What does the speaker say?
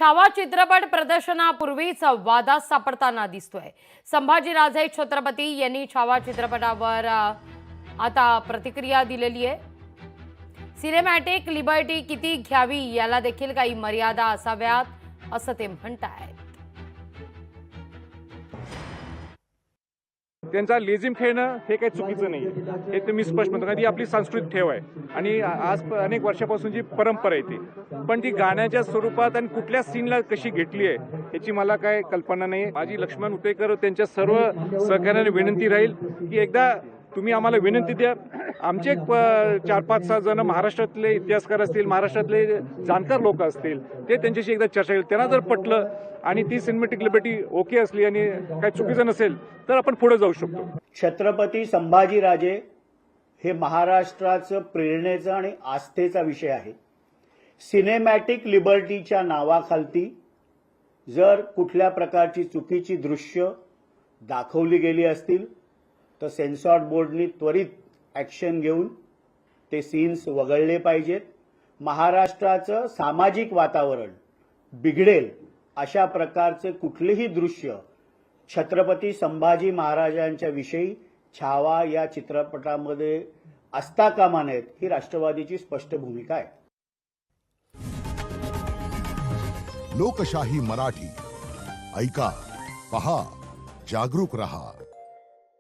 छावा चित्रपट प्रदर्शनापूर्वीच वादात सापडताना दिसतोय। संभाजीराजे छत्रपती यांनी छावा चित्रपटावर आता प्रतिक्रिया दिलेली आहे। सिनेमॅटिक लिबर्टी किती घ्यावी याला देखील काही मर्यादा असाव्यात असं ते म्हणतायत। त्यांचा लेझिम खेळणं हे काही चुकीचं नाही, हे तर मी स्पष्ट म्हणतो, कारण ती आपली सांस्कृतिक ठेव आहे आणि आज अनेक वर्षापासूनची परंपरा आहे ती। पण ती गाण्याच्या स्वरूपात आणि कुठल्या सीनला कशी घेतली आहे याची मला काय कल्पना नाही। माझी लक्ष्मण उतेकर त्यांच्या सर्व सहकार्याने विनंती राहील की एकदा तुम्ही आम्हाला विनंती द्या। आमचे 4-5-6 जण महाराष्ट्रातले इतिहासकार असतील, महाराष्ट्रातले जाणकार लोक असतील, ते त्यांच्याशी एकदा चर्चा केली, त्यांना जर पटलं आणि ती सिनेमॅटिक लिबर्टी ओके असली आणि काही चुकीचं नसेल तर आपण पुढे जाऊ शकतो। छत्रपती संभाजीराजे हे महाराष्ट्राचं प्रेरणेचा आणि आस्थेचा विषय आहे। सिनेमॅटिक लिबर्टीच्या नावाखाली जर कुठल्या प्रकारची चुकीची दृश्य दाखवली गेली असतील तर सेन्सॉर बोर्डनी त्वरित ॲक्शन घेऊन ते सीन्स वगळले पाहिजेत। महाराष्ट्राचं सामाजिक वातावरण बिघडेल अशा प्रकारचे कुठलेही दृश्य छत्रपती संभाजी महाराजांच्या विषयी छावा या चित्रपटामध्ये असता कामा नयेत ही राष्ट्रवादीची स्पष्ट भूमिका आहे। लोकशाही मराठी ऐका, पहा, जागरूक रहा।